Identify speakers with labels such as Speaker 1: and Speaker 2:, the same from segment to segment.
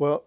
Speaker 1: Well,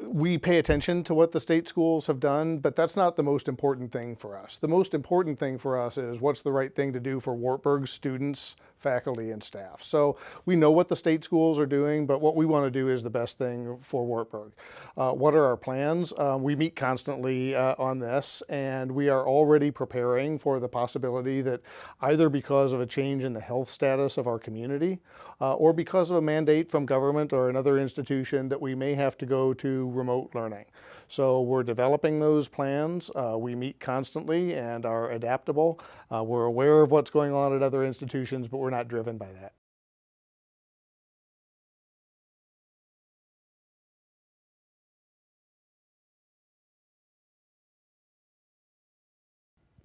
Speaker 1: we pay attention to what the state schools have done, but that's not the most important thing for us. The most important thing for us is what's the right thing to do for Wartburg students, faculty, and staff. So we know what the state schools are doing, but what we want to do is the best thing for Wartburg. What are our plans? We meet constantly on this, and we are already preparing for the possibility that either because of a change in the health status of our community or because of a mandate from government or another institution that we may have to go to remote learning. So we're developing those plans. We meet constantly and are adaptable. We're aware of what's going on at other institutions, but we're not driven by that.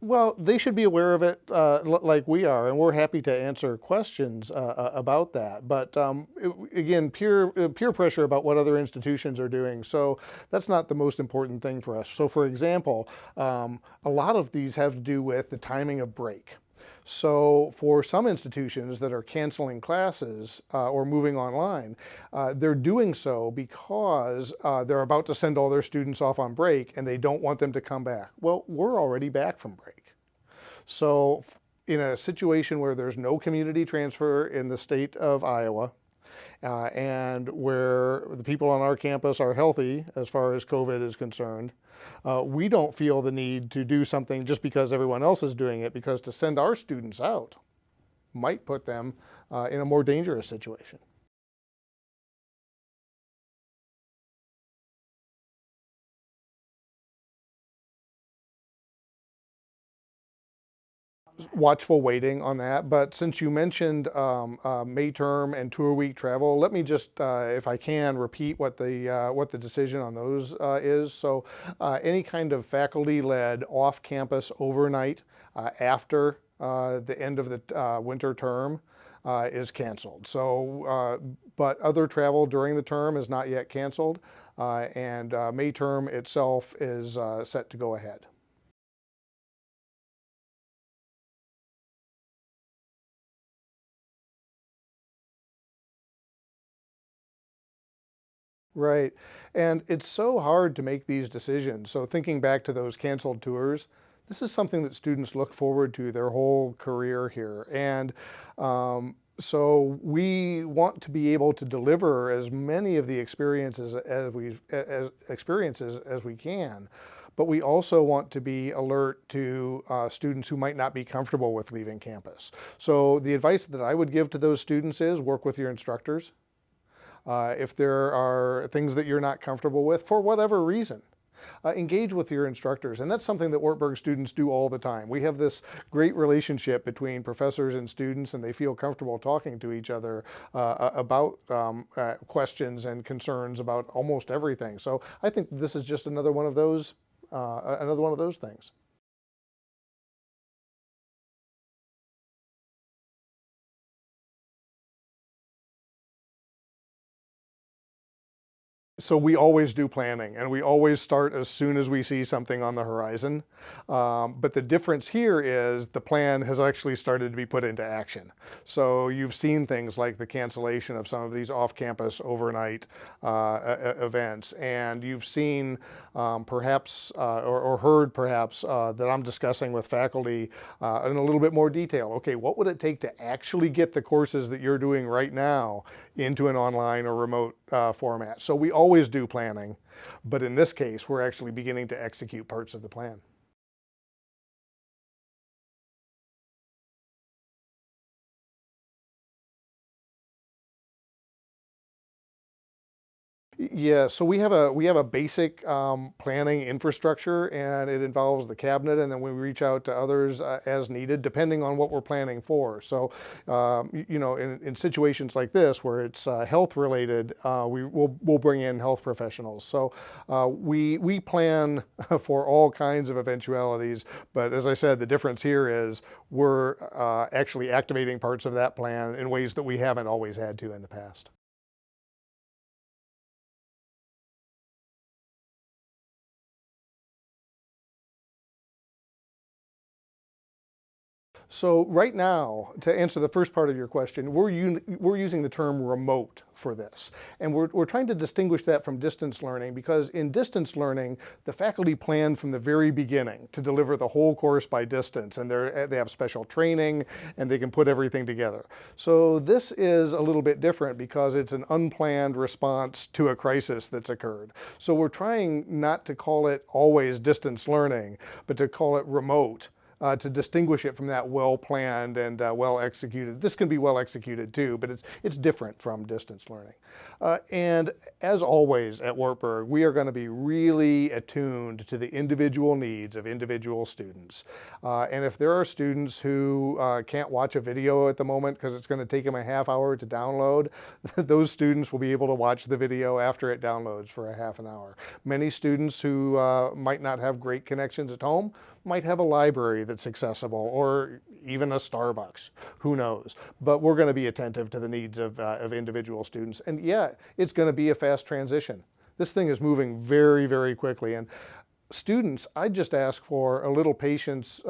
Speaker 1: Well, they should be aware of it like we are, and we're happy to answer questions about that. But again, peer pressure about what other institutions are doing. So that's not the most important thing for us. So for example, a lot of these have to do with the timing of break. So for some institutions that are canceling classes or moving online, they're doing so because they're about to send all their students off on break and they don't want them to come back. Well, we're already back from break. So in a situation where there's no community transfer in the state of Iowa, and where the people on our campus are healthy as far as COVID is concerned, we don't feel the need to do something just because everyone else is doing it, because to send our students out might put them in a more dangerous situation. Watchful waiting on that. But since you mentioned May term and tour week travel, let me just, if I can, repeat what the decision on those is. So any kind of faculty-led off-campus overnight after the end of the winter term is canceled. So, but other travel during the term is not yet canceled, and May term itself is set to go ahead. Right. And it's so hard to make these decisions. So thinking back to those canceled tours, this is something that students look forward to their whole career here. And so we want to be able to deliver as many of the experiences as we can. But we also want to be alert to students who might not be comfortable with leaving campus. So the advice that I would give to those students is work with your instructors. If there are things that you're not comfortable with, for whatever reason, engage with your instructors. And that's something that Wartburg students do all the time. We have this great relationship between professors and students, and they feel comfortable talking to each other about questions and concerns about almost everything. So I think this is just another one of those things. So we always do planning, and we always start as soon as we see something on the horizon. But the difference here is the plan has actually started to be put into action. So you've seen things like the cancellation of some of these off-campus overnight events, and you've seen perhaps or heard perhaps that I'm discussing with faculty in a little bit more detail. Okay, what would it take to actually get the courses that you're doing right now into an online or remote format? So we always do planning, but in this case, we're actually beginning to execute parts of the plan. Yeah, so we have a basic planning infrastructure, and it involves the cabinet, and then we reach out to others as needed, depending on what we're planning for. So, you know, in situations like this where it's health related, we'll bring in health professionals. So we plan for all kinds of eventualities, but as I said, the difference here is we're actually activating parts of that plan in ways that we haven't always had to in the past. So right now, to answer the first part of your question, we're using the term remote for this. And we're trying to distinguish that from distance learning, because in distance learning, the faculty plan from the very beginning to deliver the whole course by distance, and they have special training and they can put everything together. So this is a little bit different because it's an unplanned response to a crisis that's occurred. So we're trying not to call it always distance learning, but to call it remote. To distinguish it from that well-planned and well-executed. This can be well-executed too, but it's different from distance learning. And as always at Wartburg, we are going to be really attuned to the individual needs of individual students. And if there are students who can't watch a video at the moment because it's going to take them a half hour to download, those students will be able to watch the video after it downloads for a half an hour. Many students who might not have great connections at home might have a library that's accessible, or even a Starbucks, who knows. But we're going to be attentive to the needs of individual students. And yeah, it's going to be a fast transition. This thing is moving very, very quickly. And students, I just ask for a little patience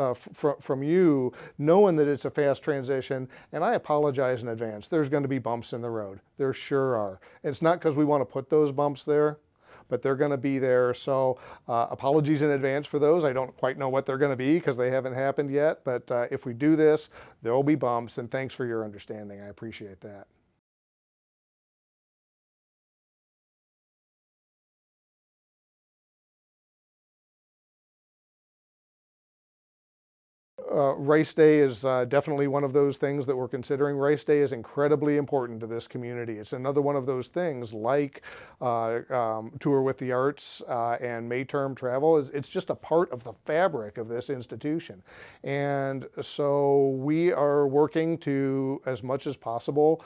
Speaker 1: from you, knowing that it's a fast transition, and I apologize in advance. There's going to be bumps in the road. There sure are. And it's not because we want to put those bumps there, but they're going to be there. So apologies in advance for those. I don't quite know what they're going to be because they haven't happened yet. But if we do this, there will be bumps, and thanks for your understanding. I appreciate that. Race Day is definitely one of those things that we're considering. Race Day is incredibly important to this community. It's another one of those things like Tour with the Arts and May term travel. It's just a part of the fabric of this institution. And so we are working to, as much as possible,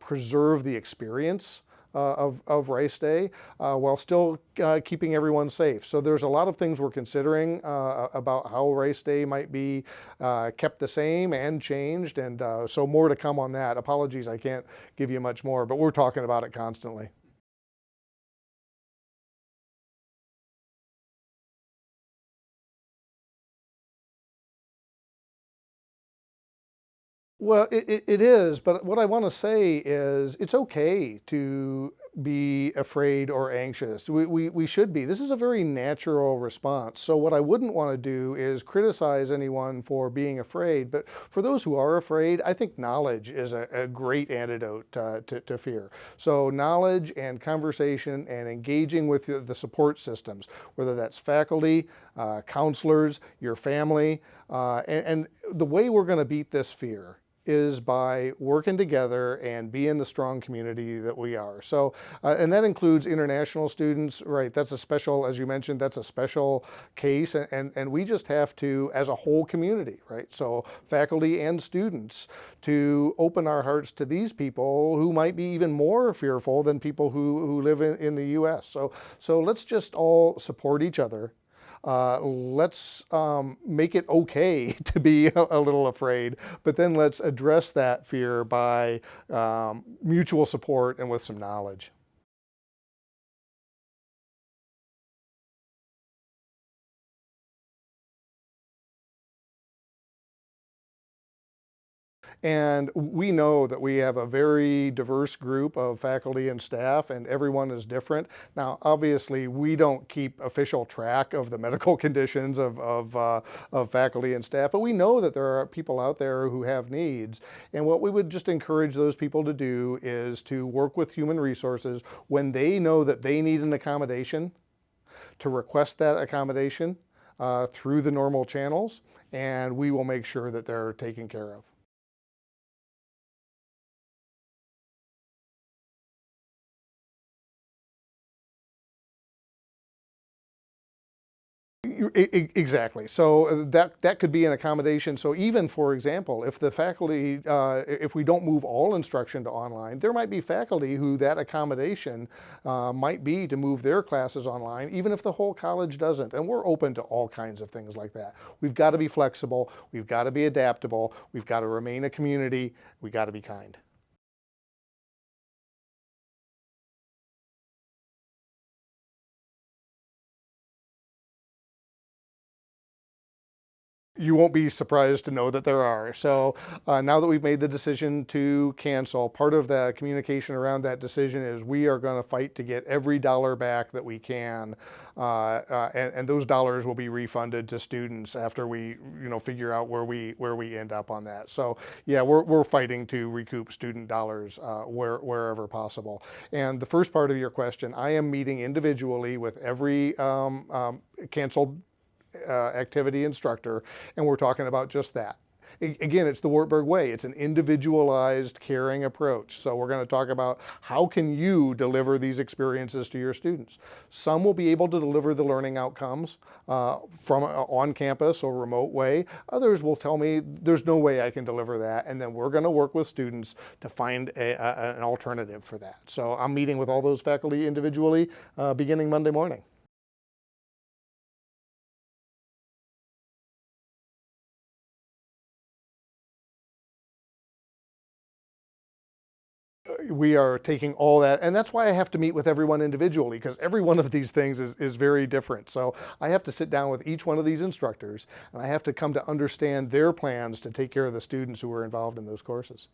Speaker 1: preserve the experience of Race Day while still keeping everyone safe. So there's a lot of things we're considering about how Race Day might be kept the same and changed, and so more to come on that. Apologies, I can't give you much more, but we're talking about it constantly. Well, it is, but what I want to say is it's okay to be afraid or anxious. We should be. This is a very natural response. So what I wouldn't want to do is criticize anyone for being afraid, but for those who are afraid, I think knowledge is a great antidote to fear. So knowledge and conversation and engaging with the support systems, whether that's faculty, counselors, your family, and the way we're going to beat this fear is by working together and being the strong community that we are. So, and that includes international students, right? That's a special, as you mentioned, that's a special case, and we just have to, as a whole community, right? So faculty and students, to open our hearts to these people who might be even more fearful than people who live in the US. So let's just all support each other. Let's make it okay to be a little afraid, but then let's address that fear by mutual support and with some knowledge. And we know that we have a very diverse group of faculty and staff, and everyone is different. Now, obviously, we don't keep official track of the medical conditions of faculty and staff, but we know that there are people out there who have needs. And what we would just encourage those people to do is to work with human resources when they know that they need an accommodation, to request that accommodation through the normal channels, and we will make sure that they're taken care of. Exactly. So that could be an accommodation. So even, for example, if the faculty, if we don't move all instruction to online, there might be faculty who that accommodation might be to move their classes online, even if the whole college doesn't. And we're open to all kinds of things like that. We've got to be flexible. We've got to be adaptable. We've got to remain a community. We've got to be kind. you won't be surprised to know that there are. So now that we've made the decision to cancel, part of the communication around that decision is we are going to fight to get every dollar back that we can, and those dollars will be refunded to students after we, figure out where we end up on that. So yeah, we're fighting to recoup student dollars wherever possible. And the first part of your question, I am meeting individually with every canceled activity instructor, and we're talking about just that. Again, it's the Wartburg way. It's an individualized, caring approach. So we're going to talk about how can you deliver these experiences to your students. Some will be able to deliver the learning outcomes from on campus or remote way. Others will tell me there's no way I can deliver that, and then we're going to work with students to find an alternative for that. So I'm meeting with all those faculty individually beginning Monday morning. We are taking all that, and that's why I have to meet with everyone individually, because every one of these things is very different. So I have to sit down with each one of these instructors, and I have to come to understand their plans to take care of the students who are involved in those courses.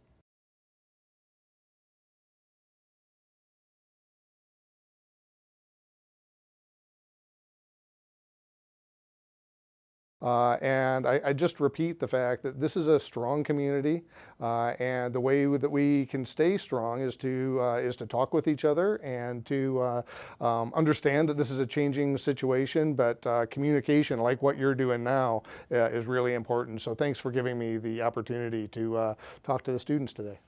Speaker 1: And I just repeat the fact that this is a strong community, and the way that we can stay strong is to talk with each other and to understand that this is a changing situation. But communication, like what you're doing now, is really important. So thanks for giving me the opportunity to talk to the students today.